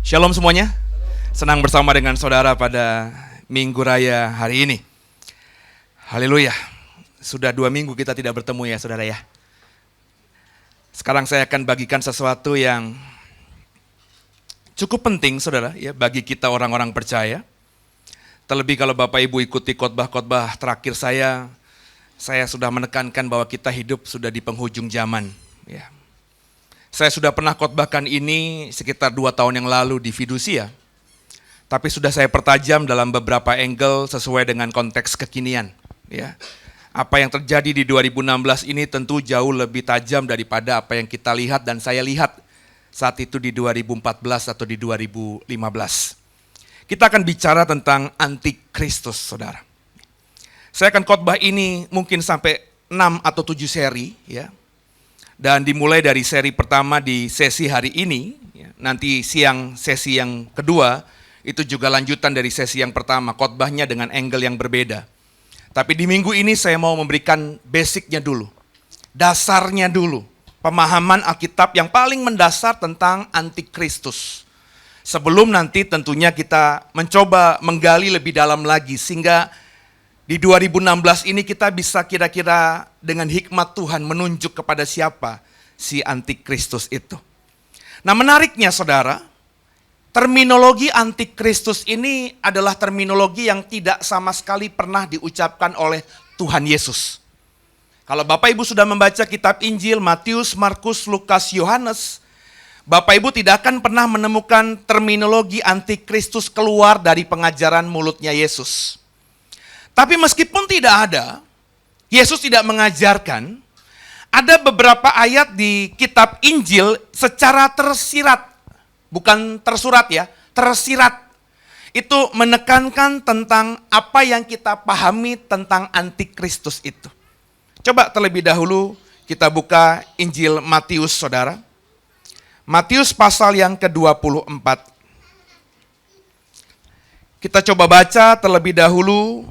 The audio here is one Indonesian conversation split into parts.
Shalom semuanya, senang bersama dengan saudara pada Minggu Raya hari ini. Haleluya, sudah 2 minggu kita tidak bertemu ya saudara ya. Sekarang saya akan bagikan sesuatu yang cukup penting saudara ya bagi kita orang-orang percaya. Terlebih kalau Bapak Ibu ikuti khotbah-khotbah terakhir saya sudah menekankan bahwa kita hidup sudah di penghujung zaman ya. Saya sudah pernah khotbahkan ini sekitar 2 tahun yang lalu di Fidusia. Tapi sudah saya pertajam dalam beberapa angle sesuai dengan konteks kekinian. Ya. Apa yang terjadi di 2016 ini tentu jauh lebih tajam daripada apa yang kita lihat dan saya lihat saat itu di 2014 atau di 2015. Kita akan bicara tentang antikristus, saudara. Saya akan khotbah ini mungkin sampai 6 atau 7 seri, ya. Dan dimulai dari seri pertama di sesi hari ini, ya. Nanti siang sesi yang kedua, itu juga lanjutan dari sesi yang pertama, khotbahnya dengan angle yang berbeda. Tapi di minggu ini saya mau memberikan basicnya dulu, dasarnya dulu, pemahaman Alkitab yang paling mendasar tentang antikristus. Sebelum nanti tentunya kita mencoba menggali lebih dalam lagi, sehingga di 2016 ini kita bisa kira-kira dengan hikmat Tuhan menunjuk kepada siapa si antikristus itu. Nah menariknya saudara, terminologi antikristus ini adalah terminologi yang tidak sama sekali pernah diucapkan oleh Tuhan Yesus. Kalau Bapak Ibu sudah membaca kitab Injil Matius, Markus, Lukas, Yohanes, Bapak Ibu tidak akan pernah menemukan terminologi antikristus keluar dari pengajaran mulutnya Yesus. Tapi meskipun tidak ada, Yesus tidak mengajarkan, ada beberapa ayat di kitab Injil secara tersirat, bukan tersurat ya, tersirat. Itu menekankan tentang apa yang kita pahami tentang antikristus itu. Coba terlebih dahulu kita buka Injil Matius saudara. Matius pasal yang ke-24. Kita coba baca terlebih dahulu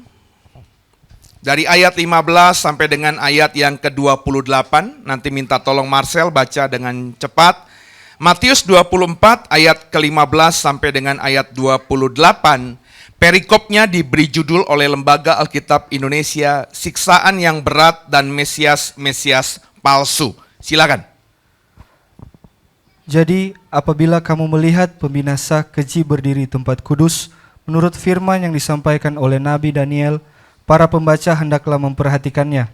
dari ayat 15 sampai dengan ayat yang ke-28, nanti minta tolong Marcel baca dengan cepat. Matius 24 ayat ke-15 sampai dengan ayat 28, perikopnya diberi judul oleh Lembaga Alkitab Indonesia, Siksaan yang Berat dan Mesias Palsu. Silakan. Jadi apabila kamu melihat pembinasa keji berdiri di tempat kudus, menurut firman yang disampaikan oleh Nabi Daniel, para pembaca hendaklah memperhatikannya.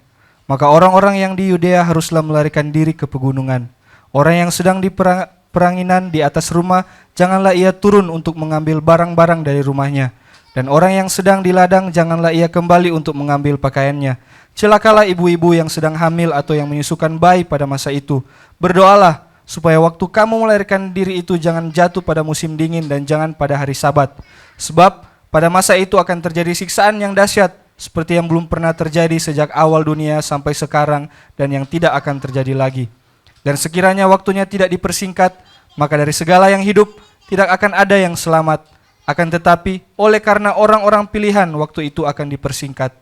Maka orang-orang yang di Yudea haruslah melarikan diri ke pegunungan. Orang yang sedang di peranginan di atas rumah, janganlah ia turun untuk mengambil barang-barang dari rumahnya. Dan orang yang sedang di ladang, janganlah ia kembali untuk mengambil pakaiannya. Celakalah ibu-ibu yang sedang hamil atau yang menyusukan bayi pada masa itu. Berdoalah, supaya waktu kamu melahirkan diri itu jangan jatuh pada musim dingin dan jangan pada hari Sabat. Sebab pada masa itu akan terjadi siksaan yang dahsyat, seperti yang belum pernah terjadi sejak awal dunia sampai sekarang dan yang tidak akan terjadi lagi. Dan sekiranya waktunya tidak dipersingkat, maka dari segala yang hidup tidak akan ada yang selamat. Akan tetapi oleh karena orang-orang pilihan waktu itu akan dipersingkat.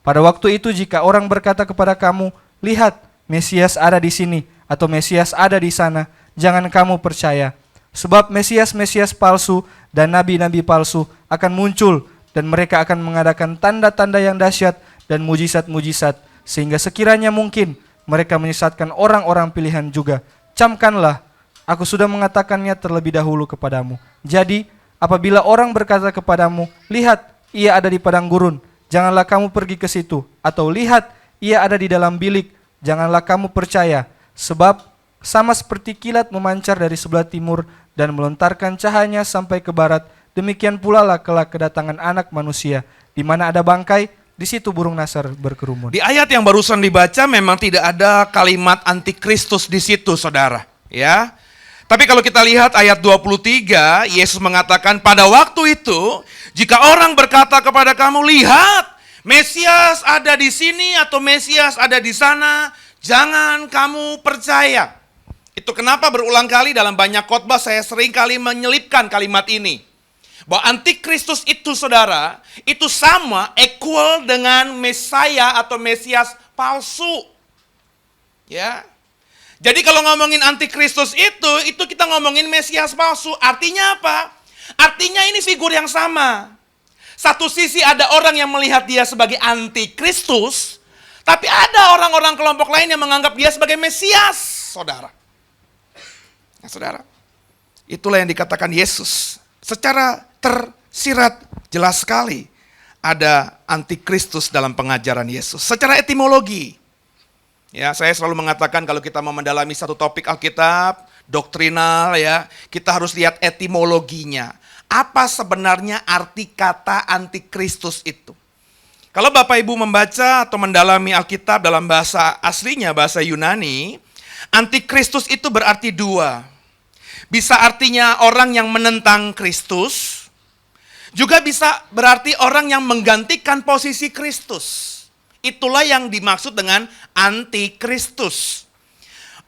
Pada waktu itu jika orang berkata kepada kamu, lihat Mesias ada di sini atau Mesias ada di sana, jangan kamu percaya. Sebab Mesias-Mesias palsu dan nabi-nabi palsu akan muncul, dan mereka akan mengadakan tanda-tanda yang dahsyat dan mujizat-mujizat, sehingga sekiranya mungkin mereka menyesatkan orang-orang pilihan juga. Camkanlah, aku sudah mengatakannya terlebih dahulu kepadamu. Jadi, Apabila orang berkata kepadamu, lihat, ia ada di padang gurun, janganlah kamu pergi ke situ. Atau lihat, ia ada di dalam bilik, janganlah kamu percaya. Sebab sama seperti kilat memancar dari sebelah timur dan melontarkan cahayanya sampai ke barat, demikian pula lah kelak kedatangan Anak Manusia. Di mana ada bangkai, di situ burung nasar berkerumun. Di ayat yang barusan dibaca memang tidak ada kalimat antikristus di situ, saudara. Ya. Tapi kalau kita lihat ayat 23, Yesus mengatakan pada waktu itu, jika orang berkata kepada kamu, lihat, Mesias ada di sini atau Mesias ada di sana, jangan kamu percaya. Itu kenapa berulang kali dalam banyak khotbah saya sering kali menyelipkan kalimat ini. Bahwa antikristus itu, saudara, itu sama, equal dengan Mesaya atau Mesias palsu. Ya. Jadi kalau ngomongin antikristus itu kita ngomongin Mesias palsu. Artinya apa? Artinya ini figur yang sama. Satu sisi ada orang yang melihat dia sebagai antikristus, tapi ada orang-orang kelompok lain yang menganggap dia sebagai Mesias, saudara. Nah, saudara, itulah yang dikatakan Yesus. Secara tersirat jelas sekali ada antikristus dalam pengajaran Yesus. Secara etimologi, ya, saya selalu mengatakan kalau kita mau mendalami satu topik Alkitab, doktrinal ya, kita harus lihat etimologinya. Apa sebenarnya arti kata antikristus itu? Kalau Bapak Ibu membaca atau mendalami Alkitab dalam bahasa aslinya, bahasa Yunani, antikristus itu berarti dua. Bisa artinya orang yang menentang Kristus, juga bisa berarti orang yang menggantikan posisi Kristus. Itulah yang dimaksud dengan antikristus.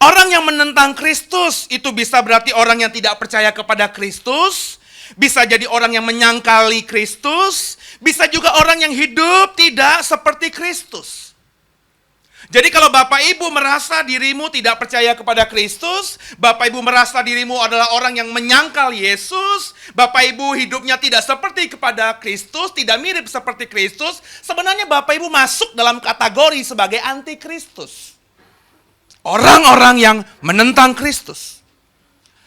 Orang yang menentang Kristus itu bisa berarti orang yang tidak percaya kepada Kristus, bisa jadi orang yang menyangkali Kristus, bisa juga orang yang hidup tidak seperti Kristus. Jadi kalau Bapak Ibu merasa dirimu tidak percaya kepada Kristus, Bapak Ibu merasa dirimu adalah orang yang menyangkal Yesus, Bapak Ibu hidupnya tidak seperti kepada Kristus, tidak mirip seperti Kristus, sebenarnya Bapak Ibu masuk dalam kategori sebagai antikristus. Orang-orang yang menentang Kristus.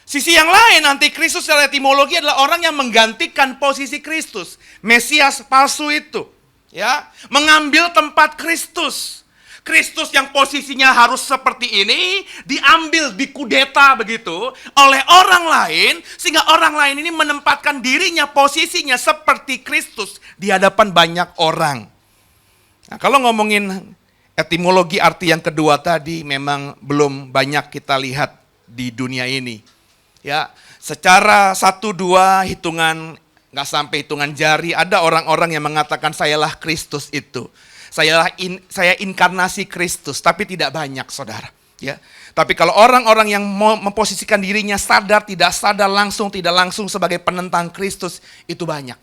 Sisi yang lain, antikristus secara etimologi adalah orang yang menggantikan posisi Kristus. Mesias palsu itu, ya, mengambil tempat Kristus. Kristus yang posisinya harus seperti ini, diambil, dikudeta begitu, oleh orang lain, sehingga orang lain ini menempatkan dirinya, posisinya seperti Kristus di hadapan banyak orang. Nah, kalau ngomongin etimologi arti yang kedua tadi, memang belum banyak kita lihat di dunia ini. Ya, secara 1-2 hitungan, nggak sampai hitungan jari, ada orang-orang yang mengatakan sayalah Kristus itu. Saya inkarnasi Kristus, tapi tidak banyak, saudara. Ya, tapi kalau orang-orang yang memposisikan dirinya sadar, tidak sadar, langsung, tidak langsung sebagai penentang Kristus, itu banyak.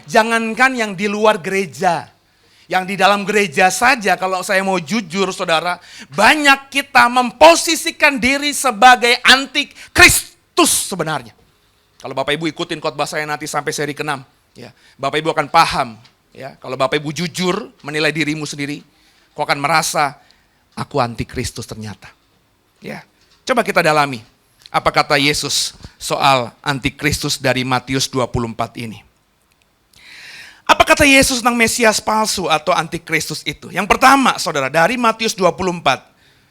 Jangankan yang di luar gereja, yang di dalam gereja saja, kalau saya mau jujur, saudara, banyak kita memposisikan diri sebagai antikristus sebenarnya. Kalau Bapak Ibu ikutin khotbah saya nanti sampai seri ke-6, ya, Bapak Ibu akan paham. Ya, kalau Bapak Ibu jujur menilai dirimu sendiri, kau akan merasa aku antikristus ternyata. Ya, coba kita dalami apa kata Yesus soal antikristus dari Matius 24 ini. Apa kata Yesus tentang Mesias palsu atau antikristus itu? Yang pertama, saudara, dari Matius 24,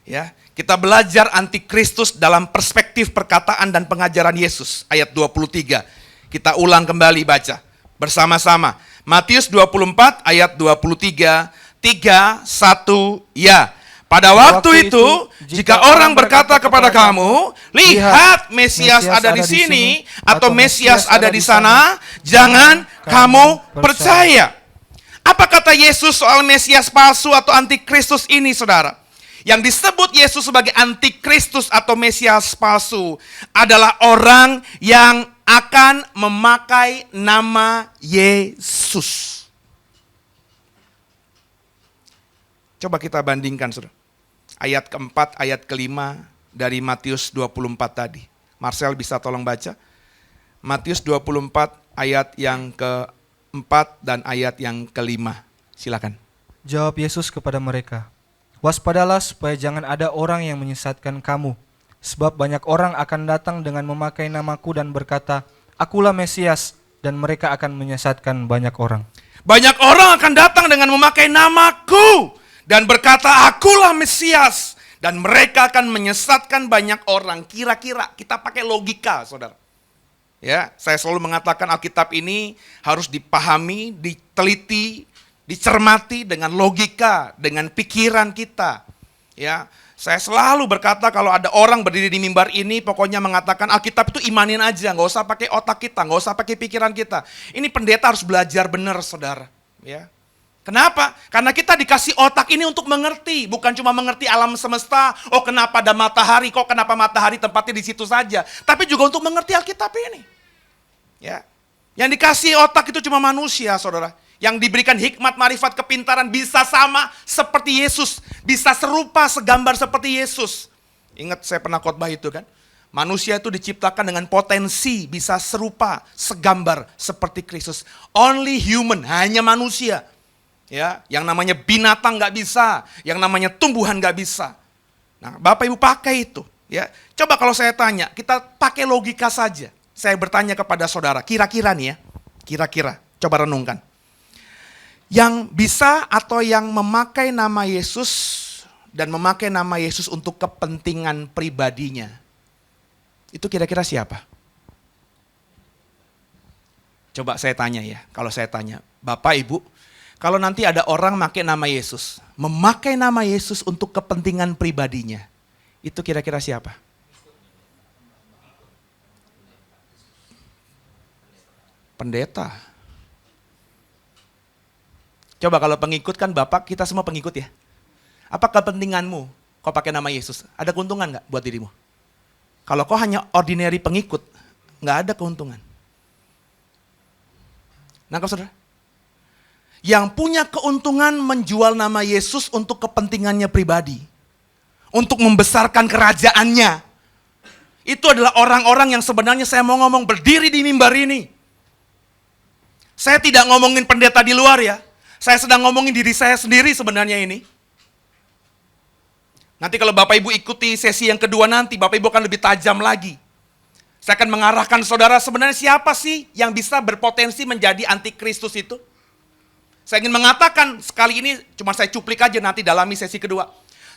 ya, kita belajar antikristus dalam perspektif perkataan dan pengajaran Yesus, ayat 23. Kita ulang kembali baca bersama-sama. Matius 24 ayat 23, 3, 1, ya. Pada waktu itu, jika orang berkata kepada kamu, lihat Mesias ada di sini, atau Mesias ada di sana, jangan kamu percaya. Apa kata Yesus soal Mesias palsu atau antikristus ini, saudara? Yang disebut Yesus sebagai antikristus atau Mesias palsu adalah orang yang akan memakai nama Yesus. Coba kita bandingkan, saudara. Ayat keempat, ayat kelima dari Matius 24 tadi. Marcel bisa tolong baca. Matius 24 ayat yang keempat dan ayat yang kelima. Silakan. Jawab Yesus kepada mereka, waspadalah supaya jangan ada orang yang menyesatkan kamu. Sebab banyak orang akan datang dengan memakai namaku dan berkata, akulah Mesias, dan mereka akan menyesatkan banyak orang. Banyak orang akan datang dengan memakai namaku dan berkata, akulah Mesias. Dan mereka akan menyesatkan banyak orang. Kira-kira kita pakai logika, saudara. Ya, saya selalu mengatakan Alkitab ini harus dipahami, diteliti, dicermati dengan logika, dengan pikiran kita. Ya, saya selalu berkata kalau ada orang berdiri di mimbar ini pokoknya mengatakan Alkitab itu imanin aja, nggak usah pakai otak kita, nggak usah pakai pikiran kita. Ini pendeta harus belajar benar, saudara. Ya. Kenapa? Karena kita dikasih otak ini untuk mengerti, bukan cuma mengerti alam semesta. Oh, kenapa ada matahari? Kok kenapa matahari tempatnya di situ saja? Tapi juga untuk mengerti Alkitab ini. Ya, yang dikasih otak itu cuma manusia, saudara. Yang diberikan hikmat, marifat, kepintaran bisa sama seperti Yesus, bisa serupa, segambar seperti Yesus. Ingat saya pernah khotbah itu kan? Manusia itu diciptakan dengan potensi bisa serupa, segambar seperti Kristus. Only human, hanya manusia. Ya, yang namanya binatang nggak bisa, yang namanya tumbuhan nggak bisa. Nah, Bapak Ibu pakai itu. Ya, coba kalau saya tanya, kita pakai logika saja. Saya bertanya kepada saudara, kira-kira nih ya, kira-kira, coba renungkan. Yang bisa atau yang memakai nama Yesus dan memakai nama Yesus untuk kepentingan pribadinya, itu kira-kira siapa? Coba saya tanya ya, kalau saya tanya, Bapak Ibu, kalau nanti ada orang memakai nama Yesus untuk kepentingan pribadinya, itu kira-kira siapa? Pendeta. Coba kalau pengikut kan Bapak, kita semua pengikut ya. Apa kepentinganmu kau pakai nama Yesus? Ada keuntungan nggak buat dirimu? Kalau kau hanya ordinary pengikut, nggak ada keuntungan. Nangkap saudara? Yang punya keuntungan menjual nama Yesus untuk kepentingannya pribadi. Untuk membesarkan kerajaannya. Itu adalah orang-orang yang sebenarnya saya mau ngomong berdiri di mimbar ini. Saya tidak ngomongin pendeta di luar ya. Saya sedang ngomongin diri saya sendiri sebenarnya ini. Nanti kalau Bapak Ibu ikuti sesi yang kedua nanti, Bapak Ibu akan lebih tajam lagi. Saya akan mengarahkan saudara sebenarnya siapa sih yang bisa berpotensi menjadi antikristus itu. Saya ingin mengatakan sekali ini, cuma saya cuplik aja nanti dalami sesi kedua.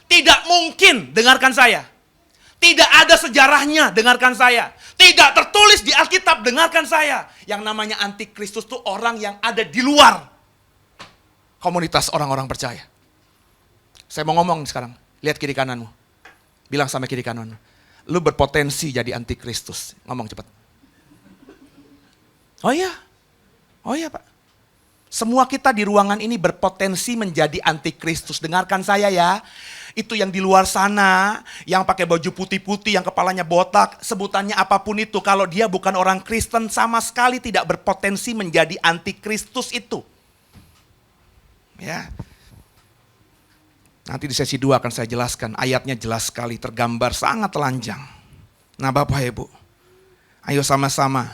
Tidak mungkin, dengarkan saya. Tidak ada sejarahnya, dengarkan saya. Tidak tertulis di Alkitab, dengarkan saya. Yang namanya antikristus itu orang yang ada di luar komunitas orang-orang percaya. Saya mau ngomong sekarang, lihat kiri kananmu. Bilang sama kiri kananmu, lu berpotensi jadi antikristus. Ngomong cepat. Oh iya Pak. Semua kita di ruangan ini berpotensi menjadi antikristus. Dengarkan saya ya. Itu yang di luar sana, yang pakai baju putih-putih, yang kepalanya botak, sebutannya apapun itu. Kalau dia bukan orang Kristen, sama sekali tidak berpotensi menjadi antikristus itu. Ya. Nanti di sesi 2 akan saya jelaskan. Ayatnya jelas sekali, tergambar sangat telanjang. Nah Bapak Ibu, ayo sama-sama.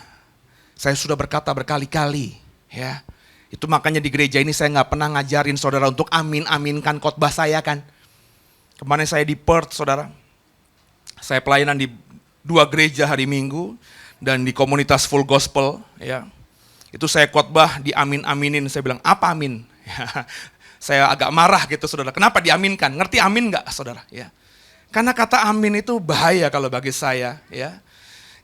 Saya sudah berkata berkali-kali, ya. Itu makanya di gereja ini saya nggak pernah ngajarin saudara untuk amin-aminkan khotbah saya kan. Kemarin saya di Perth saudara. Saya pelayanan di 2 gereja hari Minggu dan di komunitas full gospel ya. Itu saya khotbah di amin-aminin. Saya bilang apa amin? Ya, saya agak marah gitu saudara. Kenapa diaminkan? Ngerti amin nggak saudara? Ya. Karena kata amin itu bahaya kalau bagi saya ya.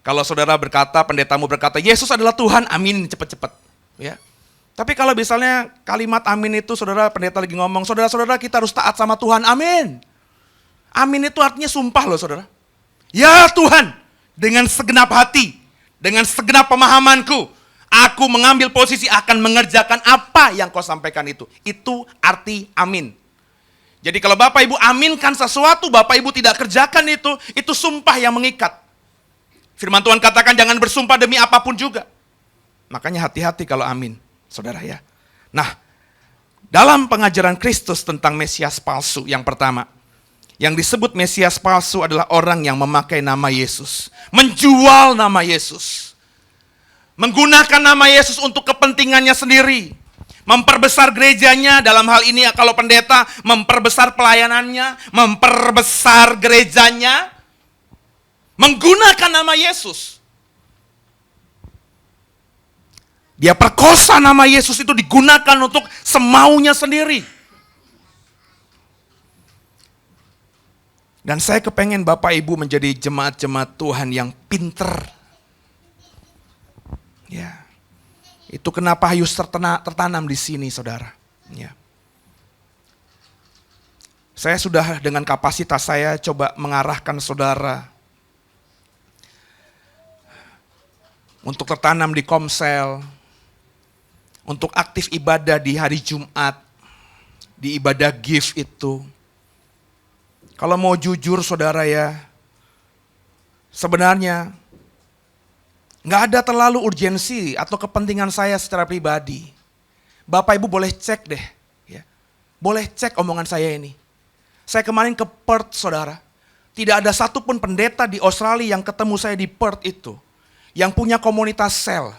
Kalau saudara berkata, pendetamu berkata, Yesus adalah Tuhan, amin cepat-cepat. Ya. Tapi kalau misalnya kalimat amin itu saudara pendeta lagi ngomong, saudara-saudara kita harus taat sama Tuhan, amin. Amin itu artinya sumpah loh saudara. Ya Tuhan, dengan segenap hati, dengan segenap pemahamanku, aku mengambil posisi akan mengerjakan apa yang kau sampaikan itu. Itu arti amin. Jadi kalau Bapak Ibu aminkan sesuatu, Bapak Ibu tidak kerjakan itu sumpah yang mengikat. Firman Tuhan katakan jangan bersumpah demi apapun juga. Makanya hati-hati kalau amin. Saudara ya. Nah, dalam pengajaran Kristus tentang Mesias palsu yang pertama, yang disebut Mesias palsu adalah orang yang memakai nama Yesus, menjual nama Yesus, menggunakan nama Yesus untuk kepentingannya sendiri, memperbesar gerejanya, dalam hal ini kalau pendeta memperbesar pelayanannya, memperbesar gerejanya, menggunakan nama Yesus. Dia perkosa, nama Yesus itu digunakan untuk semaunya sendiri. Dan saya kepengen Bapak Ibu menjadi jemaat-jemaat Tuhan yang pinter. Ya. Itu kenapa Hayus tertanam di sini, saudara. Ya. Saya sudah dengan kapasitas saya coba mengarahkan saudara untuk tertanam di Komsel, untuk aktif ibadah di hari Jumat, di ibadah gift itu. Kalau mau jujur saudara ya, sebenarnya nggak ada terlalu urgensi atau kepentingan saya secara pribadi. Bapak Ibu boleh cek deh, ya. Boleh cek omongan saya ini. Saya kemarin ke Perth saudara, tidak ada satupun pendeta di Australia yang ketemu saya di Perth itu, yang punya komunitas sel.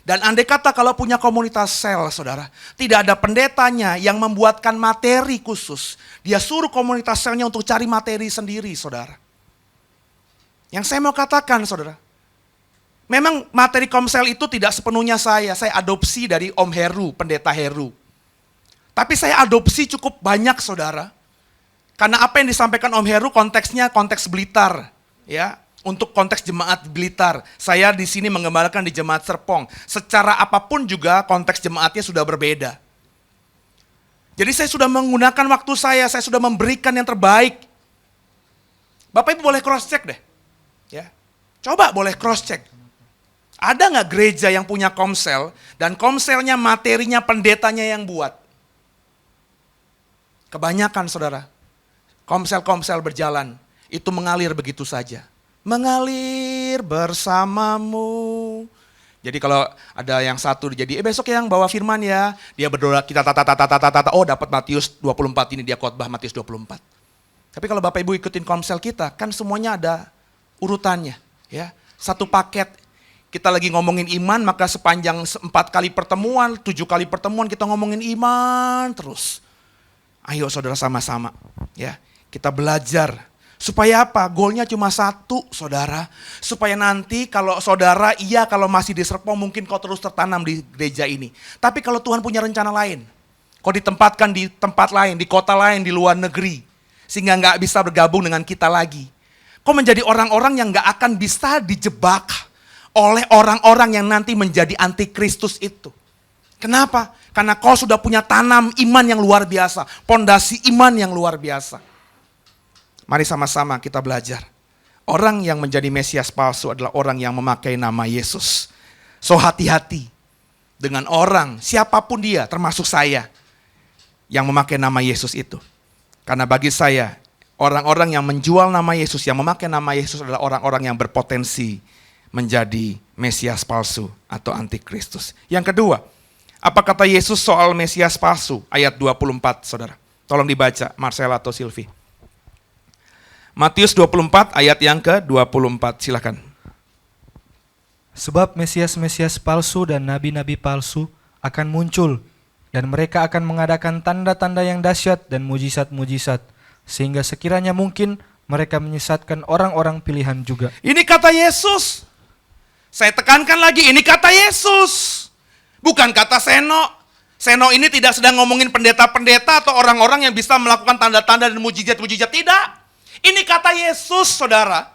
Dan andai kata kalau punya komunitas sel, saudara, tidak ada pendetanya yang membuatkan materi khusus. Dia suruh komunitas selnya untuk cari materi sendiri, saudara. Yang saya mau katakan, saudara, memang materi Komsel itu tidak sepenuhnya saya adopsi dari Om Heru, pendeta Heru. Tapi saya adopsi cukup banyak, saudara. Karena apa yang disampaikan Om Heru konteksnya konteks Blitar, ya. Untuk konteks jemaat Blitar, saya di sini mengembalakan di jemaat Serpong. Secara apapun juga konteks jemaatnya sudah berbeda. Jadi saya sudah menggunakan waktu saya sudah memberikan yang terbaik. Bapak Ibu boleh cross check deh, ya. Coba boleh cross check. Ada nggak gereja yang punya Komsel dan Komselnya materinya pendetanya yang buat? Kebanyakan saudara, Komsel-Komsel berjalan itu mengalir begitu saja. Mengalir bersamamu. Jadi kalau ada yang satu jadi besok yang bawa firman ya, dia berdoa kita oh dapat Matius 24 ini dia khotbah Matius 24. Tapi kalau Bapak Ibu ikutin Komsel kita kan semuanya ada urutannya, ya. Satu paket. Kita lagi ngomongin iman maka sepanjang 4 kali pertemuan, 7 kali pertemuan kita ngomongin iman terus. Ayo saudara sama-sama, ya. Kita belajar. Supaya apa? Goalnya cuma satu, saudara. Supaya nanti kalau saudara, kalau masih di Serpong mungkin kau terus tertanam di gereja ini. Tapi kalau Tuhan punya rencana lain, kau ditempatkan di tempat lain, di kota lain, di luar negeri. Sehingga gak bisa bergabung dengan kita lagi. Kau menjadi orang-orang yang gak akan bisa dijebak oleh orang-orang yang nanti menjadi antikristus itu. Kenapa? Karena kau sudah punya tanam iman yang luar biasa. Pondasi iman yang luar biasa. Mari sama-sama kita belajar. Orang yang menjadi Mesias palsu adalah orang yang memakai nama Yesus. So hati-hati dengan orang, siapapun dia, termasuk saya, yang memakai nama Yesus itu. Karena bagi saya, orang-orang yang menjual nama Yesus, yang memakai nama Yesus adalah orang-orang yang berpotensi menjadi Mesias palsu atau antikristus. Yang kedua, apa kata Yesus soal Mesias palsu? Ayat 24, saudara. Tolong dibaca, Marcella atau Silvi. Matius 24 ayat yang ke-24, silakan. Sebab Mesias-Mesias palsu dan nabi-nabi palsu akan muncul, dan mereka akan mengadakan tanda-tanda yang dahsyat dan mujizat-mujizat, sehingga sekiranya mungkin mereka menyesatkan orang-orang pilihan juga. Ini kata Yesus. Saya tekankan lagi, ini kata Yesus. Bukan kata Seno. Seno ini tidak sedang ngomongin pendeta-pendeta atau orang-orang yang bisa melakukan tanda-tanda dan mujizat-mujizat, tidak. Ini kata Yesus, saudara.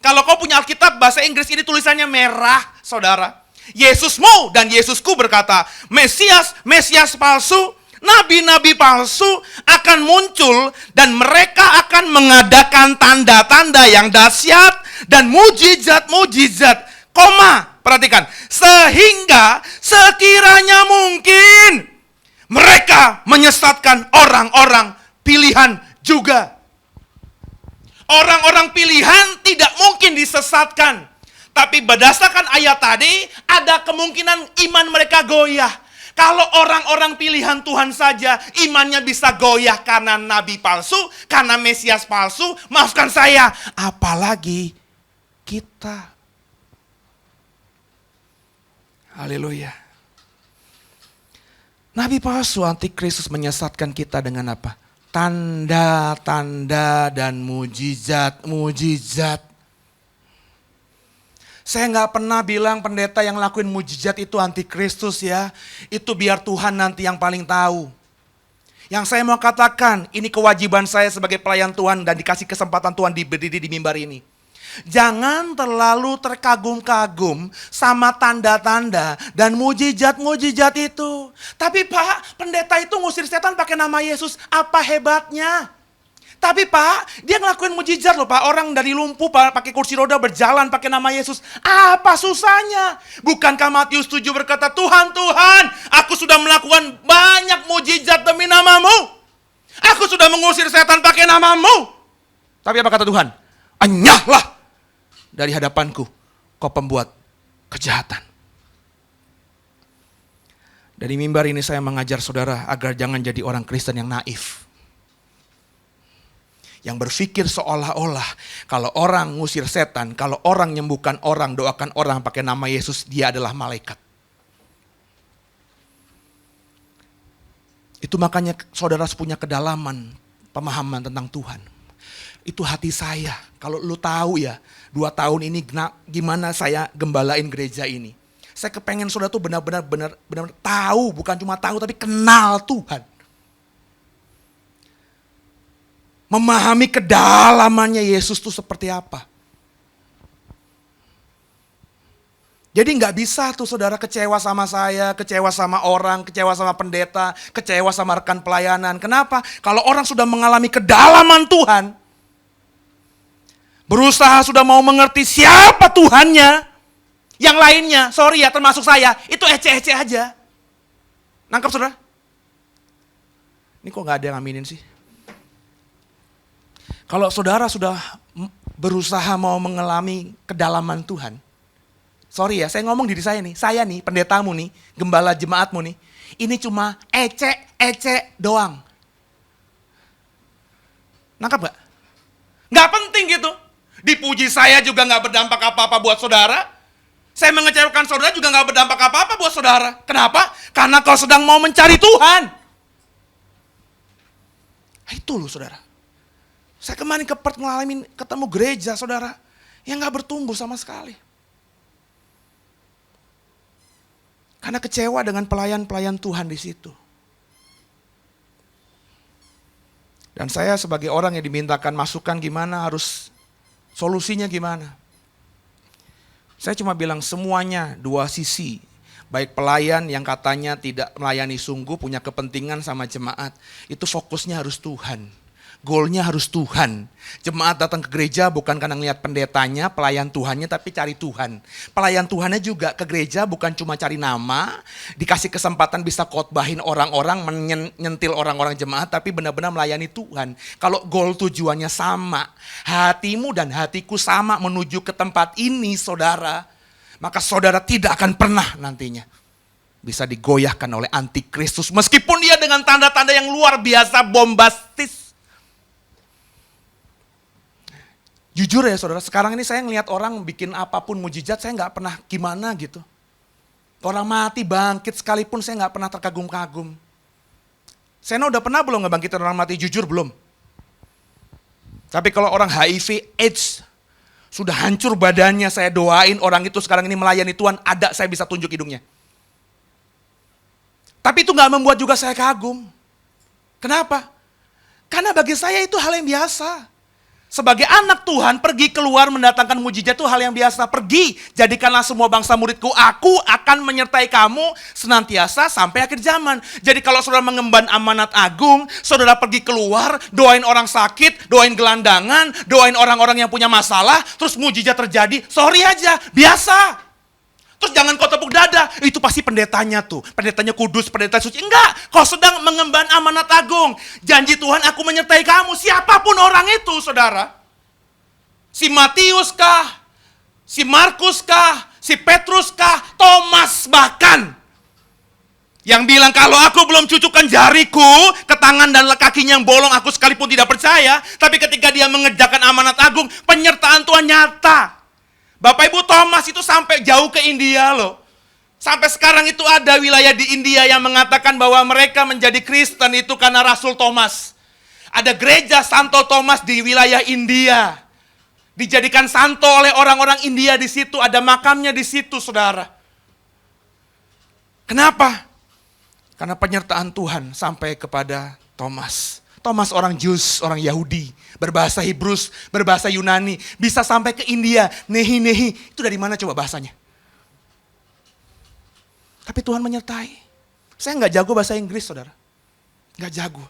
Kalau kau punya Alkitab bahasa Inggris ini tulisannya merah, saudara. Yesusmu dan Yesusku berkata, Mesias palsu, nabi-nabi palsu akan muncul dan mereka akan mengadakan tanda-tanda yang dahsyat dan mujizat-mujizat. Perhatikan, sehingga sekiranya mungkin mereka menyesatkan orang-orang pilihan juga. Orang-orang pilihan tidak mungkin disesatkan. Tapi berdasarkan ayat tadi, ada kemungkinan iman mereka goyah. Kalau orang-orang pilihan Tuhan saja, imannya bisa goyah karena nabi palsu, karena Mesias palsu, maafkan saya, apalagi kita. Haleluya. Nabi palsu antikristus menyesatkan kita dengan apa? Tanda-tanda dan mujizat-mujizat. Saya nggak pernah bilang pendeta yang lakuin mujizat itu antikristus ya. Itu biar Tuhan nanti yang paling tahu. Yang saya mau katakan, ini kewajiban saya sebagai pelayan Tuhan dan dikasih kesempatan Tuhan berdiri di mimbar ini. Jangan terlalu terkagum-kagum sama tanda-tanda dan mujizat-mujizat itu. Tapi Pak, pendeta itu ngusir setan pakai nama Yesus, apa hebatnya? Tapi Pak, dia ngelakuin mujizat loh Pak. Orang dari lumpuh Pak, pakai kursi roda berjalan pakai nama Yesus. Apa susahnya? Bukankah Matius 7 berkata, Tuhan, Tuhan, aku sudah melakukan banyak mujizat demi namamu. Aku sudah mengusir setan pakai namamu. Tapi apa kata Tuhan? Enyahlah dari hadapanku, kau pembuat kejahatan. Dari mimbar ini saya mengajar saudara agar jangan jadi orang Kristen yang naif. Yang berpikir seolah-olah kalau orang ngusir setan, kalau orang nyembuhkan orang, doakan orang pakai nama Yesus, dia adalah malaikat. Itu makanya saudara punya kedalaman pemahaman tentang Tuhan. Itu hati saya. Kalau lu tahu ya, 2 tahun ini gimana saya gembalain gereja ini. Saya kepengen saudara tuh benar-benar tahu, bukan cuma tahu tapi kenal Tuhan. Memahami kedalamannya Yesus itu seperti apa. Jadi nggak bisa tuh saudara kecewa sama saya, kecewa sama orang, kecewa sama pendeta, kecewa sama rekan pelayanan. Kenapa? Kalau orang sudah mengalami kedalaman Tuhan, berusaha sudah mau mengerti siapa Tuhannya, yang lainnya, sorry ya termasuk saya, itu ece-ece aja. Nangkep saudara? Ini kok nggak ada yang aminin sih? Kalau saudara sudah berusaha mau mengalami kedalaman Tuhan, sorry ya, saya ngomong diri saya nih, pendetamu nih, gembala jemaatmu nih, ini cuma ece-ece doang. Nangkap gak? Gak penting gitu. Dipuji saya juga gak berdampak apa-apa buat saudara. Saya mengecewakan saudara juga gak berdampak apa-apa buat saudara. Kenapa? Karena kau sedang mau mencari Tuhan. Itu loh saudara. Saya kemarin ke Perth ngalamin ketemu gereja saudara yang gak bertumbuh sama sekali. Karena kecewa dengan pelayan-pelayan Tuhan di situ. Dan saya sebagai orang yang dimintakan masukan gimana, harus solusinya gimana. Saya cuma bilang semuanya 2 sisi. Baik pelayan yang katanya tidak melayani sungguh, punya kepentingan sama jemaat. Itu fokusnya harus Tuhan. Goalnya harus Tuhan. Jemaat datang ke gereja bukan karena ngeliat pendetanya, pelayan Tuhannya, tapi cari Tuhan. Pelayan Tuhannya juga ke gereja bukan cuma cari nama, dikasih kesempatan bisa khotbahin orang-orang, menyentil orang-orang jemaat, tapi benar-benar melayani Tuhan. Kalau goal tujuannya sama, hatimu dan hatiku sama menuju ke tempat ini saudara, maka saudara tidak akan pernah nantinya bisa digoyahkan oleh antikristus. Meskipun dia dengan tanda-tanda yang luar biasa bombastis. Jujur ya saudara, sekarang ini saya ngelihat orang bikin apapun mujizat, saya nggak pernah gimana gitu. Orang mati bangkit sekalipun saya nggak pernah terkagum-kagum. Sena udah pernah belum ngebangkitin orang mati? Jujur belum. Tapi kalau orang HIV, AIDS, sudah hancur badannya, saya doain orang itu sekarang ini melayani Tuhan, ada saya bisa tunjuk hidungnya. Tapi itu nggak membuat juga saya kagum. Kenapa? Karena bagi saya itu hal yang biasa. Sebagai anak Tuhan, pergi keluar mendatangkan mujizat itu hal yang biasa. Pergi, jadikanlah semua bangsa muridku. Aku akan menyertai kamu senantiasa sampai akhir zaman. Jadi kalau saudara mengemban amanat agung, saudara pergi keluar, doain orang sakit, doain gelandangan, doain orang-orang yang punya masalah, terus mujizat terjadi, sorry aja, biasa. Terus jangan kau tepuk dada, itu pasti pendetanya tuh. Pendetanya kudus, pendeta suci. Enggak, kau sedang mengemban amanat agung. Janji Tuhan, aku menyertai kamu. Siapapun orang itu, saudara. Si Matius kah? Si Markus kah? Si Petrus kah? Thomas bahkan. Yang bilang, kalau aku belum cucukkan jariku ke tangan dan kakinya yang bolong, aku sekalipun tidak percaya. Tapi ketika dia mengerjakan amanat agung, penyertaan Tuhan nyata. Bapak Ibu, Thomas itu sampai jauh ke India loh. Sampai sekarang itu ada wilayah di India yang mengatakan bahwa mereka menjadi Kristen itu karena Rasul Thomas. Ada gereja Santo Thomas di wilayah India. Dijadikan santo oleh orang-orang India di situ, ada makamnya di situ, saudara. Kenapa? Karena penyertaan Tuhan sampai kepada Thomas. Thomas orang Jews, orang Yahudi, berbahasa Hebrews, berbahasa Yunani, bisa sampai ke India, nehi. Itu dari mana coba bahasanya? Tapi Tuhan menyertai. Saya nggak jago bahasa Inggris, saudara. Nggak jago.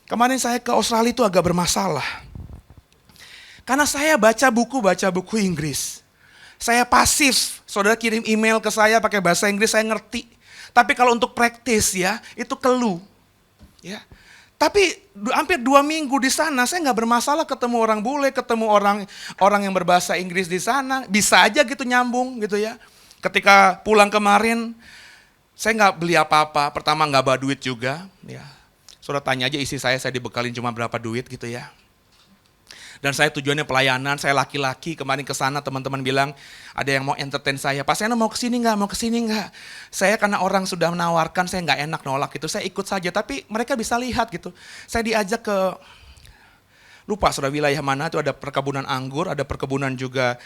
Kemarin saya ke Australia itu agak bermasalah. Karena saya baca buku Inggris. Saya pasif, saudara kirim email ke saya pakai bahasa Inggris, saya ngerti. Tapi kalau untuk praktis ya, itu keluh. Ya. Tapi hampir 2 minggu di sana, saya nggak bermasalah ketemu orang bule, ketemu orang yang berbahasa Inggris di sana. Bisa aja gitu nyambung gitu ya. Ketika pulang kemarin, saya nggak beli apa-apa. Pertama nggak bawa duit juga. Ya. Saudara tanya aja isi saya dibekalin cuma berapa duit gitu ya. Dan saya tujuannya pelayanan, saya laki-laki, kemarin ke sana teman-teman bilang, ada yang mau entertain saya, Pak Seno mau kesini nggak? Saya karena orang sudah menawarkan, saya nggak enak nolak gitu, saya ikut saja, tapi mereka bisa lihat gitu. Saya diajak ke, lupa sudah wilayah mana, itu ada perkebunan anggur, ada perkebunan juga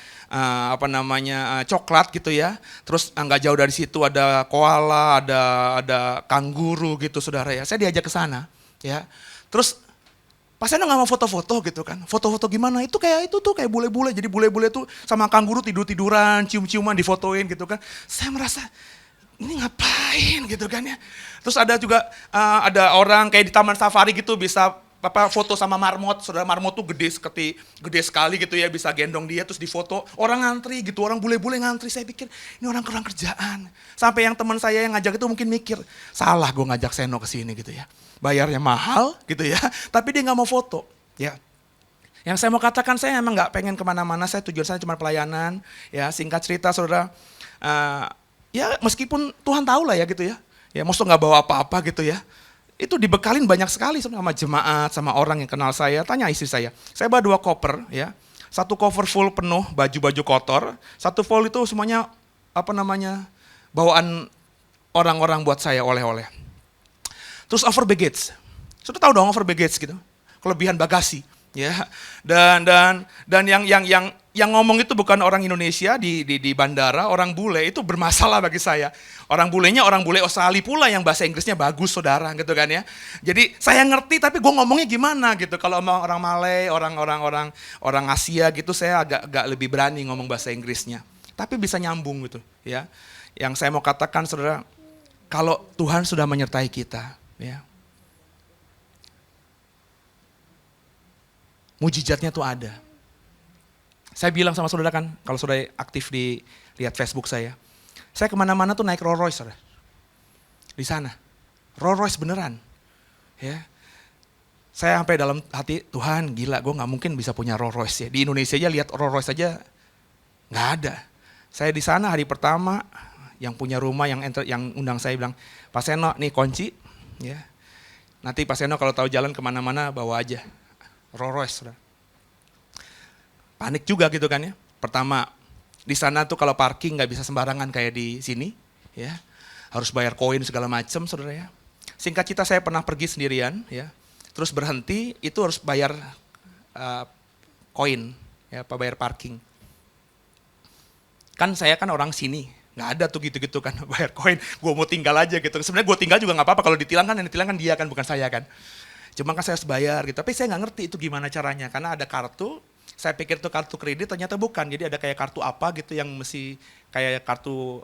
coklat gitu ya. Terus nggak jauh dari situ ada koala, ada kanguru gitu saudara ya. Saya diajak ke sana ya. Terus Pak Seno nggak mau foto-foto gitu kan, foto-foto gimana, itu kayak bule-bule, jadi bule-bule tuh sama kanguru tidur-tiduran, cium-ciuman, difotoin gitu kan. Saya merasa, ini ngapain gitu kan ya. Terus ada juga, ada orang kayak di taman safari gitu bisa foto sama marmot, saudara marmot tuh gede sekali gitu ya, bisa gendong dia terus difoto, orang ngantri gitu, orang bule-bule ngantri, saya pikir ini orang kurang kerjaan. Sampai yang teman saya yang ngajak itu mungkin mikir, salah gue ngajak Seno ke sini gitu ya. Bayarnya mahal gitu ya, tapi dia nggak mau foto ya. Yang saya mau katakan, saya emang nggak pengen kemana-mana, tujuan saya cuma pelayanan ya. Singkat cerita saudara, ya meskipun Tuhan tahu lah ya gitu ya, maksudnya nggak bawa apa-apa gitu ya, itu dibekalin banyak sekali sama jemaat, sama orang yang kenal saya. Tanya istri saya bawa 2 koper ya, 1 koper full penuh baju-baju kotor, 1 full itu semuanya bawaan orang-orang buat saya oleh-oleh. Terus over baggage, sudah tahu dong over baggage gitu, kelebihan bagasi, ya. Dan yang ngomong itu bukan orang Indonesia di bandara, orang bule itu bermasalah bagi saya. Orang bulenya orang bule Australia pula yang bahasa Inggrisnya bagus saudara, gitu kan ya. Jadi saya ngerti tapi gue ngomongnya gimana gitu. Kalau sama orang Malay, orang Asia gitu, saya agak lebih berani ngomong bahasa Inggrisnya. Tapi bisa nyambung gitu, ya. Yang saya mau katakan saudara, kalau Tuhan sudah menyertai kita. Ya. Mujizatnya tuh ada. Saya bilang sama saudara kan, kalau saudara aktif lihat Facebook saya kemana-mana tuh naik Rolls Royce saudara. Di sana, Rolls Royce beneran. Ya. Saya sampai dalam hati, Tuhan gila, gue nggak mungkin bisa punya Rolls Royce ya. Di Indonesia aja lihat Rolls Royce aja nggak ada. Saya di sana hari pertama, yang punya rumah yang undang saya bilang, Pak Seno nih kunci. Ya, nanti Pak Seno kalau tahu jalan kemana-mana bawa aja Rolls Royce. Saudara. Panik juga gitu kan ya. Pertama di sana tuh kalau parking nggak bisa sembarangan kayak di sini, ya harus bayar koin segala macam, saudara ya. Singkat cerita saya pernah pergi sendirian, ya, terus berhenti itu harus bayar koin, ya, bayar parking. Kan saya kan orang sini. Nggak ada tuh gitu-gitu kan, bayar koin, gue mau tinggal aja gitu. Sebenarnya gue tinggal juga nggak apa-apa, kalau ditilang kan yang ditilang kan dia kan, bukan saya kan. Cuma kan saya harus bayar gitu, tapi saya nggak ngerti itu gimana caranya, karena ada kartu, saya pikir itu kartu kredit, ternyata bukan. Jadi ada kayak kartu apa gitu yang mesti kayak kartu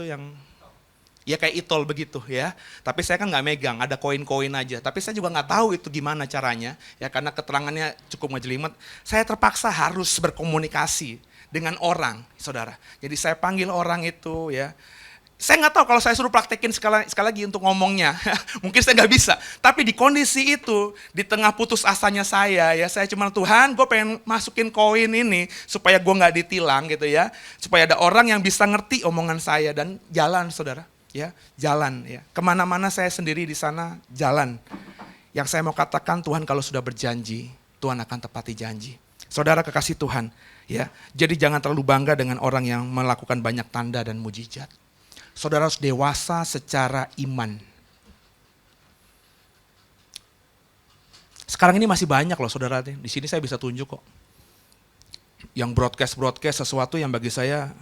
yang, ya kayak e-tol begitu ya. Tapi saya kan nggak megang, ada koin-koin aja. Tapi saya juga nggak tahu itu gimana caranya, ya karena keterangannya cukup ngejelimet. Saya terpaksa harus berkomunikasi dengan orang, saudara. Jadi saya panggil orang itu ya. Saya nggak tahu kalau saya suruh praktekin sekali lagi untuk ngomongnya, mungkin saya nggak bisa. Tapi di kondisi itu, di tengah putus asanya saya cuma Tuhan, gue pengen masukin koin ini supaya gue nggak ditilang gitu ya, supaya ada orang yang bisa ngerti omongan saya dan jalan, saudara, ya jalan ya. Kemana-mana saya sendiri di sana jalan. Yang saya mau katakan, Tuhan kalau sudah berjanji, Tuhan akan tepati janji. Saudara kekasih Tuhan, ya. Jadi jangan terlalu bangga dengan orang yang melakukan banyak tanda dan mujizat. Saudara harus dewasa secara iman. Sekarang ini masih banyak loh saudara, di sini saya bisa tunjuk kok. yang broadcast sesuatu yang bagi saya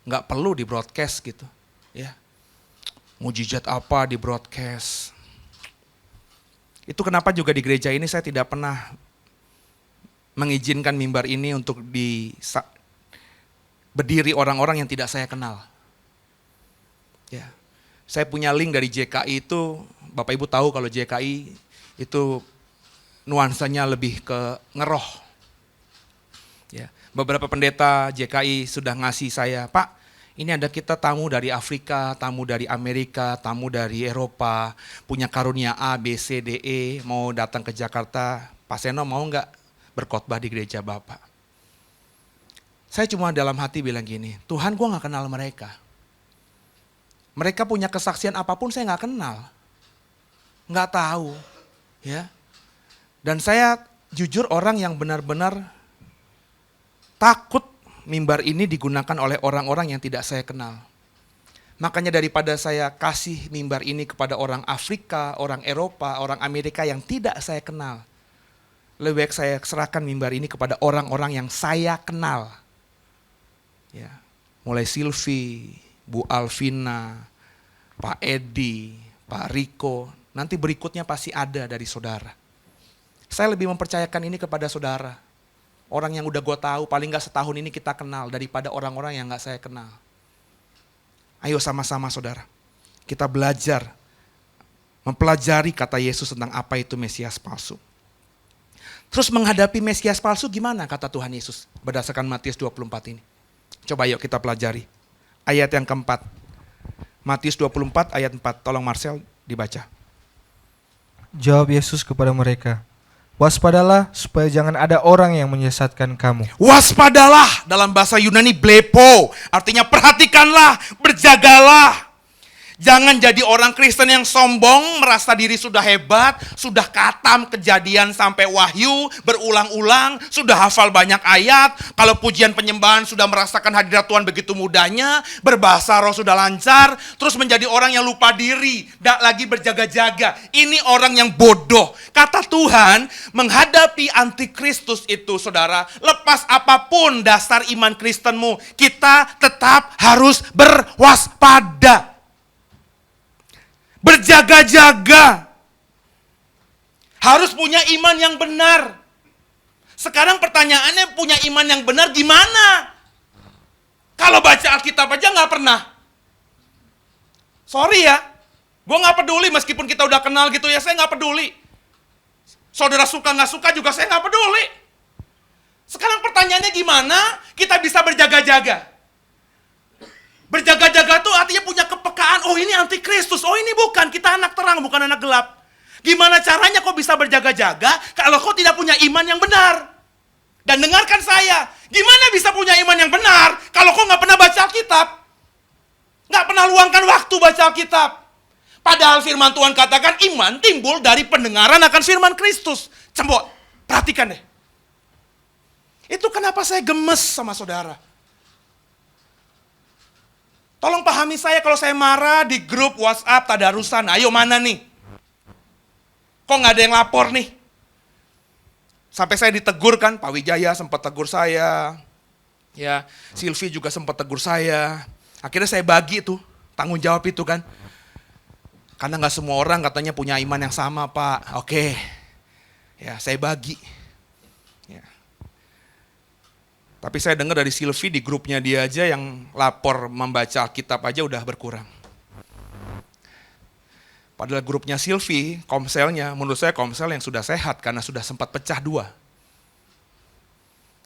nggak perlu di broadcast gitu, ya. Mujizat apa di broadcast? Itu kenapa juga di gereja ini saya tidak pernah mengizinkan mimbar ini untuk berdiri orang-orang yang tidak saya kenal. Ya, saya punya link dari JKI itu, Bapak Ibu tahu kalau JKI itu nuansanya lebih ke ngeroh. Ya, beberapa pendeta JKI sudah ngasih saya, Pak, ini ada kita tamu dari Afrika, tamu dari Amerika, tamu dari Eropa, punya karunia A, B, C, D, E, mau datang ke Jakarta. Pak Seno mau nggak berkhotbah di gereja Bapak? Saya cuma dalam hati bilang gini, Tuhan, gue nggak kenal mereka. Mereka punya kesaksian apapun saya nggak kenal, nggak tahu, ya. Dan saya jujur orang yang benar-benar takut mimbar ini digunakan oleh orang-orang yang tidak saya kenal. Makanya daripada saya kasih mimbar ini kepada orang Afrika, orang Eropa, orang Amerika yang tidak saya kenal, lebih baik saya serahkan mimbar ini kepada orang-orang yang saya kenal. Ya, mulai Silvi, Bu Alvina, Pak Edi, Pak Riko, nanti berikutnya pasti ada dari saudara. Saya lebih mempercayakan ini kepada saudara. Orang yang udah gue tahu, paling gak setahun ini kita kenal daripada orang-orang yang gak saya kenal. Ayo sama-sama saudara, kita belajar, mempelajari kata Yesus tentang apa itu Mesias palsu. Terus menghadapi Mesias palsu gimana kata Tuhan Yesus berdasarkan Matius 24 ini. Coba yuk kita pelajari. Ayat yang keempat. Matius 24 ayat 4, tolong Marcel dibaca. Jawab Yesus kepada mereka, waspadalah supaya jangan ada orang yang menyesatkan kamu. Waspadalah dalam bahasa Yunani blepo, artinya perhatikanlah, berjagalah. Jangan jadi orang Kristen yang sombong, merasa diri sudah hebat, sudah khatam Kejadian sampai Wahyu, berulang-ulang, sudah hafal banyak ayat. Kalau pujian penyembahan sudah merasakan hadirat Tuhan begitu mudahnya, berbahasa roh sudah lancar, terus menjadi orang yang lupa diri, tidak lagi berjaga-jaga. Ini orang yang bodoh. Kata Tuhan, menghadapi antikristus itu saudara, lepas apapun dasar iman Kristenmu, kita tetap harus berwaspada. Berjaga-jaga. Harus punya iman yang benar. Sekarang pertanyaannya, punya iman yang benar gimana? Kalau baca Alkitab aja nggak pernah. Sorry ya, gue nggak peduli meskipun kita udah kenal gitu ya, saya nggak peduli. Saudara suka nggak suka juga saya nggak peduli. Sekarang pertanyaannya gimana kita bisa berjaga-jaga? Berjaga-jaga tuh artinya punya kepekaan, oh ini antikristus, oh ini bukan, kita anak terang bukan anak gelap. Gimana caranya kok bisa berjaga-jaga kalau kau tidak punya iman yang benar? Dan dengarkan saya, gimana bisa punya iman yang benar kalau kau nggak pernah baca Alkitab? Nggak pernah luangkan waktu baca Alkitab. Padahal firman Tuhan katakan iman timbul dari pendengaran akan firman Kristus. Cembok, perhatikan deh. Itu kenapa saya gemes sama saudara. Tolong pahami saya kalau saya marah di grup WhatsApp tadarusan. Ayo mana nih? Kok nggak ada yang lapor nih? Sampai saya ditegur kan, Pak Wijaya sempat tegur saya. Ya, Silvi juga sempat tegur saya. Akhirnya saya bagi tuh tanggung jawab itu kan. Karena nggak semua orang katanya punya iman yang sama, Pak. Oke. Ya, saya bagi. Ya. Tapi saya dengar dari Silvi di grupnya dia aja yang lapor membaca Alkitab aja udah berkurang. Padahal grupnya Silvi, komselnya, menurut saya komsel yang sudah sehat karena sudah sempat pecah dua.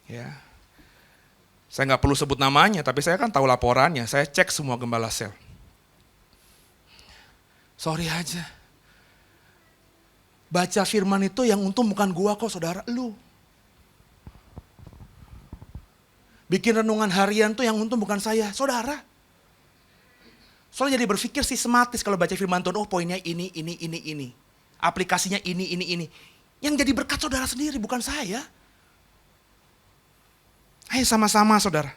Ya. Saya nggak perlu sebut namanya, tapi saya kan tahu laporannya. Saya cek semua gembala sel. Sorry aja. Baca firman itu yang untung bukan gua kok saudara, lu. Bikin renungan harian tuh yang untung bukan saya, saudara. Soalnya jadi berpikir sistematis kalau baca firman Tuhan, oh poinnya ini. Aplikasinya ini. Yang jadi berkat saudara sendiri, bukan saya. Ayo sama-sama saudara.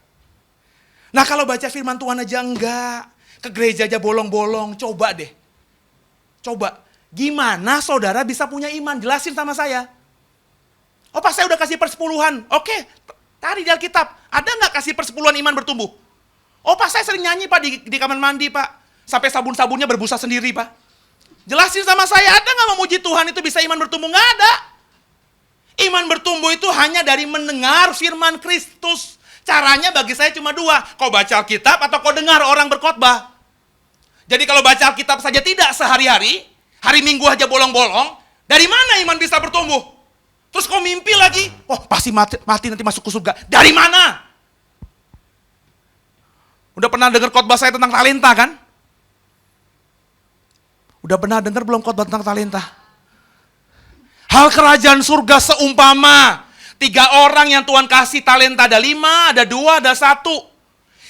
Nah kalau baca firman Tuhan aja enggak, ke gereja aja bolong-bolong, coba deh. Coba, gimana saudara bisa punya iman? Jelasin sama saya. Oh pas saya udah kasih persepuluhan, oke. Tadi di Alkitab, ada nggak kasih persepuluhan iman bertumbuh? Oh Pak, saya sering nyanyi Pak di kamar mandi Pak. Sampai sabun-sabunnya berbusa sendiri Pak. Jelasin sama saya, ada nggak memuji Tuhan itu bisa iman bertumbuh? Nggak ada. Iman bertumbuh itu hanya dari mendengar firman Kristus. Caranya bagi saya cuma dua. Kau baca Alkitab atau kau dengar orang berkhotbah. Jadi kalau baca Alkitab saja tidak sehari-hari, hari Minggu aja bolong-bolong, dari mana iman bisa bertumbuh? Terus kau mimpi lagi, oh pasti mati nanti masuk ke surga. Dari mana? Udah pernah dengar khotbah saya tentang talenta kan? Udah pernah dengar belum khotbah tentang talenta? Hal kerajaan surga seumpama 3 orang yang Tuhan kasih talenta, ada 5, ada 2, ada 1.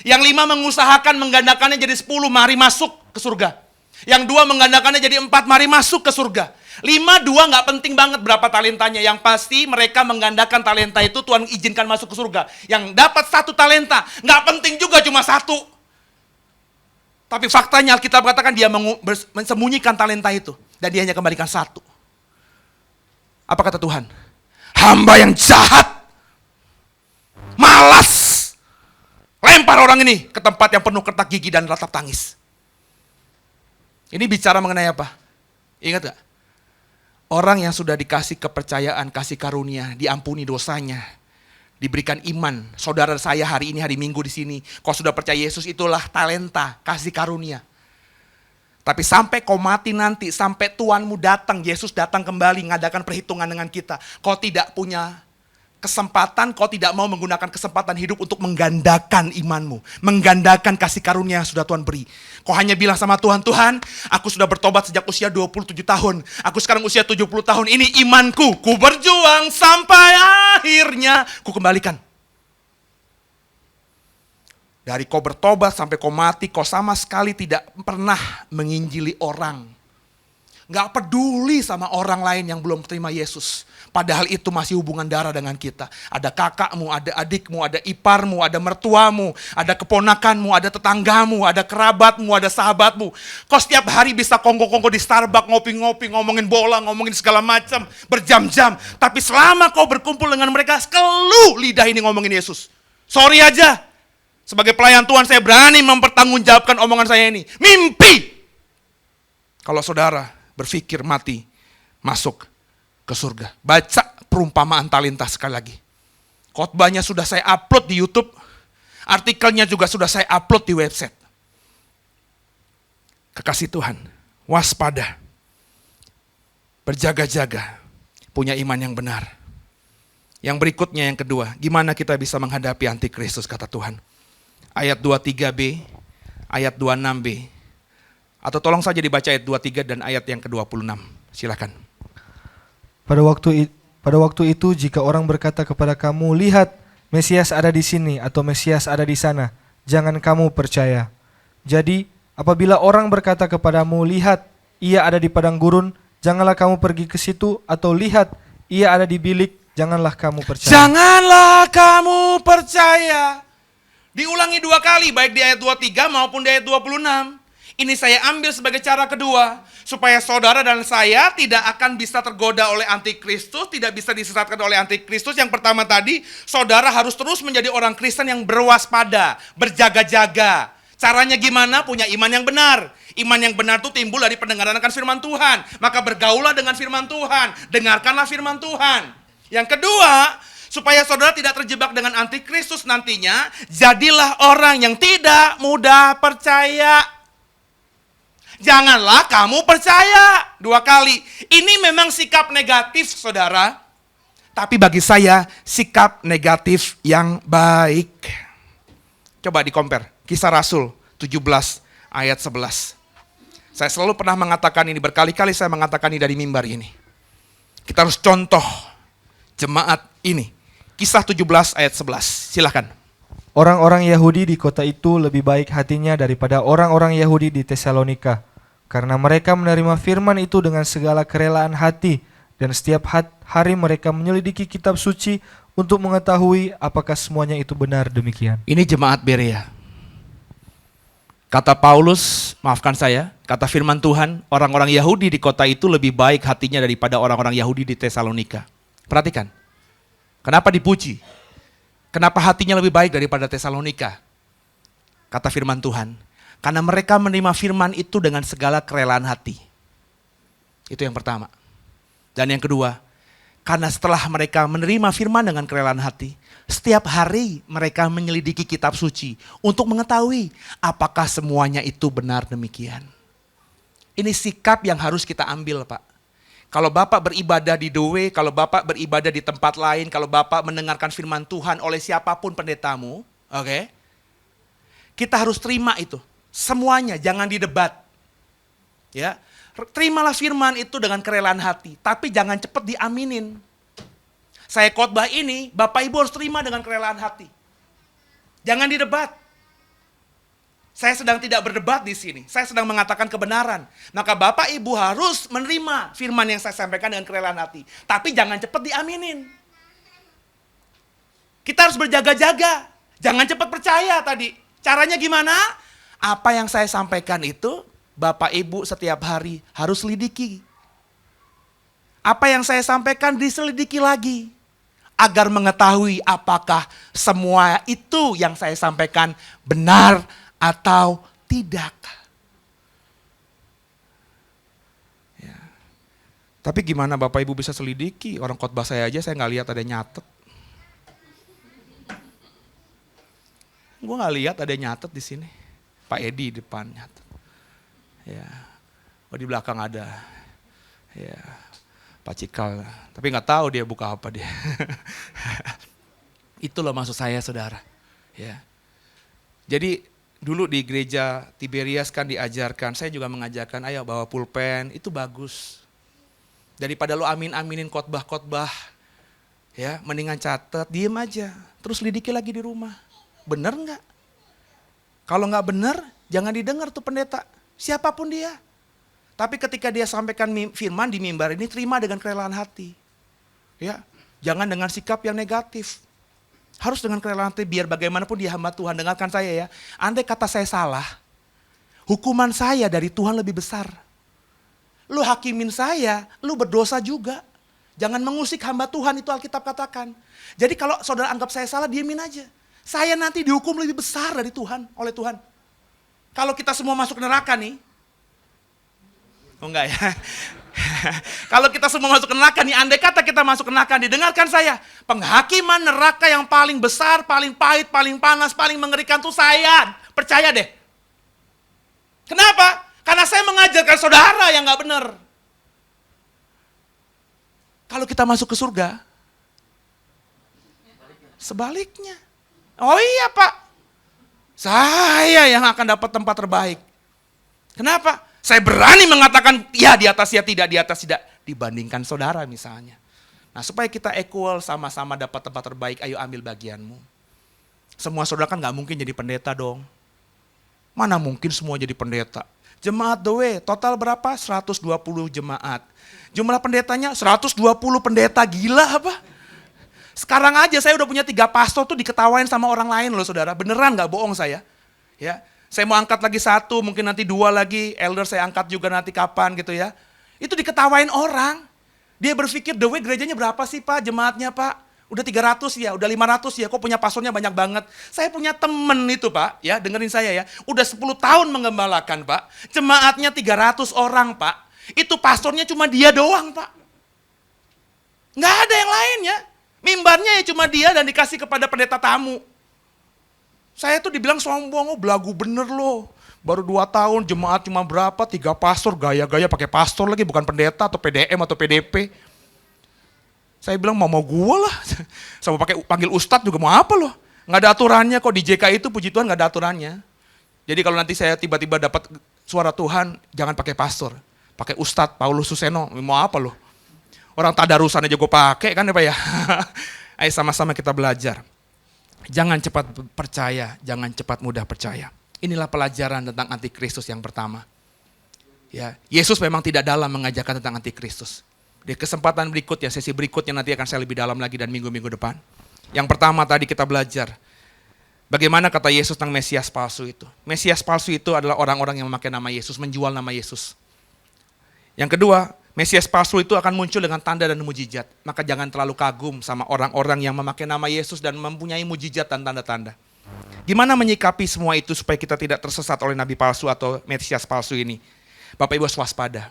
Yang 5 mengusahakan menggandakannya jadi 10, mari masuk ke surga. Yang 2 menggandakannya jadi 4, mari masuk ke surga. 5, 2 gak penting banget berapa talentanya. Yang pasti mereka menggandakan talenta itu Tuhan izinkan masuk ke surga. Yang dapat 1 talenta, gak penting juga cuma 1. Tapi faktanya Alkitab katakan dia mensembunyikan talenta itu. Dan dia hanya kembalikan 1. Apa kata Tuhan? Hamba yang jahat. Malas. Lempar orang ini ke tempat yang penuh ketak gigi dan ratap tangis. Ini bicara mengenai apa? Ingat gak? Orang yang sudah dikasih kepercayaan, kasih karunia, diampuni dosanya, diberikan iman. Saudara saya hari ini, hari Minggu di sini, kau sudah percaya Yesus, itulah talenta, kasih karunia. Tapi sampai kau mati nanti, sampai Tuhanmu datang, Yesus datang kembali, ngadakan perhitungan dengan kita. Kau tidak punya kesempatan, kau tidak mau menggunakan kesempatan hidup untuk menggandakan imanmu. Menggandakan kasih karunia yang sudah Tuhan beri. Kau hanya bilang sama Tuhan, Tuhan, aku sudah bertobat sejak usia 27 tahun. Aku sekarang usia 70 tahun. Ini imanku, ku berjuang sampai akhirnya ku kembalikan. Dari kau bertobat sampai kau mati, kau sama sekali tidak pernah menginjili orang. Gak peduli sama orang lain yang belum terima Yesus. Padahal itu masih hubungan darah dengan kita. Ada kakakmu, ada adikmu, ada iparmu, ada mertuamu, ada keponakanmu, ada tetanggamu, ada kerabatmu, ada sahabatmu. Kau setiap hari bisa kongko-kongko di Starbucks, ngopi-ngopi, ngomongin bola, ngomongin segala macam, berjam-jam. Tapi selama kau berkumpul dengan mereka, sekelu lidah ini ngomongin Yesus. Sorry aja, sebagai pelayan Tuhan saya berani mempertanggungjawabkan omongan saya ini. Mimpi! Kalau saudara berpikir mati, masuk ke surga. Baca perumpamaan talenta sekali lagi. Khotbahnya sudah saya upload di YouTube. Artikelnya juga sudah saya upload di website. Kekasih Tuhan, waspada. Berjaga-jaga. Punya iman yang benar. Yang berikutnya yang kedua, gimana kita bisa menghadapi antikristus kata Tuhan. Ayat 23b, ayat 26b. Atau tolong saja dibaca ayat 23 dan ayat yang ke-26. Silakan. Pada waktu itu jika orang berkata kepada kamu, lihat, Mesias ada di sini atau Mesias ada di sana, jangan kamu percaya. Jadi, apabila orang berkata kepadamu, lihat, ia ada di padang gurun, janganlah kamu pergi ke situ, atau lihat, ia ada di bilik, janganlah kamu percaya. Janganlah kamu percaya. Diulangi 2 kali, baik di ayat 23 maupun di ayat 26. Ini saya ambil sebagai cara kedua, supaya saudara dan saya tidak akan bisa tergoda oleh antikristus, tidak bisa disesatkan oleh antikristus. Yang pertama tadi, saudara harus terus menjadi orang Kristen yang berwaspada, berjaga-jaga. Caranya gimana? Punya iman yang benar. Iman yang benar itu timbul dari pendengaran akan firman Tuhan. Maka bergaulah dengan firman Tuhan, dengarkanlah firman Tuhan. Yang kedua, supaya saudara tidak terjebak dengan antikristus nantinya, jadilah orang yang tidak mudah percaya. Janganlah kamu percaya. 2 kali. Ini memang sikap negatif, saudara. Tapi bagi saya, sikap negatif yang baik. Coba di-compare. Kisah Rasul 17 ayat 11. Saya selalu pernah mengatakan ini, berkali-kali saya mengatakan ini dari mimbar ini. Kita harus contoh jemaat ini. Kisah 17 ayat 11. Silakan. Orang-orang Yahudi di kota itu lebih baik hatinya daripada orang-orang Yahudi di Tesalonika. Karena mereka menerima firman itu dengan segala kerelaan hati. Dan setiap hari mereka menyelidiki kitab suci untuk mengetahui apakah semuanya itu benar demikian. Ini jemaat Berea. Kata Paulus, maafkan saya, kata firman Tuhan, orang-orang Yahudi di kota itu lebih baik hatinya daripada orang-orang Yahudi di Tesalonika. Perhatikan, kenapa dipuji? Kenapa hatinya lebih baik daripada Tesalonika? Kata firman Tuhan, karena mereka menerima firman itu dengan segala kerelaan hati. Itu yang pertama. Dan yang kedua, karena setelah mereka menerima firman dengan kerelaan hati, setiap hari mereka menyelidiki kitab suci untuk mengetahui apakah semuanya itu benar demikian. Ini sikap yang harus kita ambil, Pak. Kalau Bapak beribadah di Doe, kalau Bapak beribadah di tempat lain, kalau Bapak mendengarkan firman Tuhan oleh siapapun pendetamu, oke? Kita harus terima itu. Semuanya, jangan didebat. Ya, terimalah firman itu dengan kerelaan hati, tapi jangan cepat diaminin. Saya khotbah ini, Bapak Ibu harus terima dengan kerelaan hati. Jangan didebat. Saya sedang tidak berdebat di sini. Saya sedang mengatakan kebenaran. Maka Bapak Ibu harus menerima firman yang saya sampaikan dengan kerelaan hati. Tapi jangan cepat diaminin. Kita harus berjaga-jaga. Jangan cepat percaya tadi. Caranya gimana? Apa yang saya sampaikan itu, Bapak Ibu setiap hari harus selidiki. Apa yang saya sampaikan diselidiki lagi. Agar mengetahui apakah semua itu yang saya sampaikan benar atau tidak. Ya. Tapi gimana Bapak Ibu bisa selidiki? Orang khotbah saya aja saya nggak lihat ada nyatet. Gue nggak lihat ada nyatet di sini. Pak Edi di depan nyatet. Ya. Oh di belakang ada. Ya. Pak Cikal. Tapi nggak tahu dia buka apa dia. Itu loh maksud saya, saudara. Ya. Jadi dulu di gereja Tiberias kan diajarkan, saya juga mengajarkan, ayo bawa pulpen, itu bagus. Daripada lo amin-aminin khotbah-khotbah, ya mendingan catat, diem aja, terus lidiki lagi di rumah. Bener nggak? Kalau nggak bener, jangan didengar tuh pendeta, siapapun dia. Tapi ketika dia sampaikan firman di mimbar ini, terima dengan kerelaan hati. Ya, jangan dengan sikap yang negatif. Harus dengan kerelaan hati, biar bagaimanapun dia hamba Tuhan. Dengarkan saya ya, andai kata saya salah, hukuman saya dari Tuhan lebih besar. Lu hakimin saya, lu berdosa juga. Jangan mengusik hamba Tuhan, itu Alkitab katakan. Jadi kalau saudara anggap saya salah, diemin aja. Saya nanti dihukum lebih besar dari Tuhan, oleh Tuhan. Kalau kita semua masuk neraka nih, oh enggak ya. Kalau kita semua masuk neraka nih, andai kata kita masuk neraka, didengarkan saya. Penghakiman neraka yang paling besar, paling pahit, paling panas, paling mengerikan tuh saya. Percaya deh. Kenapa? Karena saya mengajarkan saudara yang gak benar. Kalau kita masuk ke surga, sebaliknya. Oh iya Pak, saya yang akan dapat tempat terbaik. Kenapa? Saya berani mengatakan ya di atas ya tidak, di atas tidak. Dibandingkan saudara misalnya. Nah supaya kita equal, sama-sama dapat tempat terbaik, ayo ambil bagianmu. Semua saudara kan gak mungkin jadi pendeta dong. Mana mungkin semua jadi pendeta. Jemaat Doe total berapa? 120 jemaat. Jumlah pendetanya 120 pendeta, gila apa? Sekarang aja saya udah punya 3 pastor tuh diketawain sama orang lain loh saudara. Beneran gak bohong saya. Ya. Saya mau angkat lagi 1, mungkin nanti 2 lagi, elder saya angkat juga nanti kapan gitu ya. Itu diketawain orang. Dia berpikir, The Way gerejanya berapa sih Pak, jemaatnya Pak? Udah 300 ya, udah 500 ya, kok punya pastornya banyak banget. Saya punya temen itu Pak, ya dengerin saya ya. Udah 10 tahun menggembalakan Pak. Jemaatnya 300 orang Pak. Itu pastornya cuma dia doang Pak. Nggak ada yang lain ya. Mimbarnya ya cuma dia dan dikasih kepada pendeta tamu. Saya tuh dibilang sombong, oh belagu bener loh. Baru 2 tahun jemaat cuma berapa, 3 pastor, gaya-gaya pakai pastor lagi, bukan pendeta atau PDM atau PDP. Saya bilang mau gue lah, sama pakai panggil ustadz juga mau apa loh. Nggak ada aturannya kok, di JK itu puji Tuhan nggak ada aturannya. Jadi kalau nanti saya tiba-tiba dapat suara Tuhan, jangan pakai pastor. Pakai ustadz Paulus Suseno, mau apa loh. Orang tadarusan aja gue pakai kan ya Pak ya. Ayo sama-sama kita belajar. Jangan cepat percaya, jangan cepat mudah percaya. Inilah pelajaran tentang antikristus yang pertama. Ya, Yesus memang tidak dalam mengajarkan tentang antikristus. Di kesempatan berikutnya, sesi berikutnya nanti akan saya lebih dalam lagi dan minggu-minggu depan. Yang pertama tadi kita belajar, bagaimana kata Yesus tentang Mesias palsu itu. Mesias palsu itu adalah orang-orang yang memakai nama Yesus, menjual nama Yesus. Yang kedua, Mesias palsu itu akan muncul dengan tanda dan mujizat. Maka jangan terlalu kagum sama orang-orang yang memakai nama Yesus dan mempunyai mujizat dan tanda-tanda. Gimana menyikapi semua itu supaya kita tidak tersesat oleh nabi palsu atau Mesias palsu ini? Bapak Ibu harus waspada,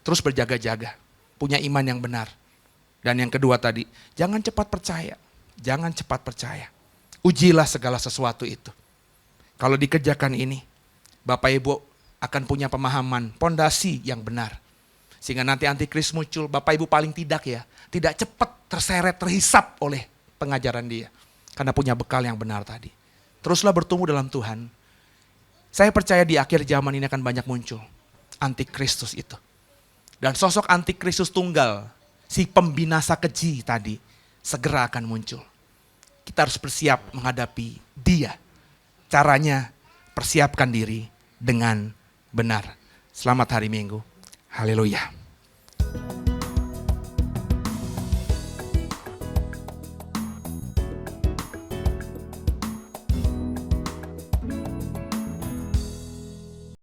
terus berjaga-jaga, punya iman yang benar. Dan yang kedua tadi, jangan cepat percaya, jangan cepat percaya. Ujilah segala sesuatu itu. Kalau dikerjakan ini, Bapak Ibu akan punya pemahaman, pondasi yang benar. Sehingga nanti antikris muncul, Bapak Ibu paling tidak cepat terseret, terhisap oleh pengajaran dia. Karena punya bekal yang benar tadi. Teruslah bertumbuh dalam Tuhan. Saya percaya di akhir zaman ini akan banyak muncul antikristus itu. Dan sosok antikristus tunggal, si pembinasa keji tadi, segera akan muncul. Kita harus bersiap menghadapi dia. Caranya, persiapkan diri dengan benar. Selamat hari Minggu. Haleluya.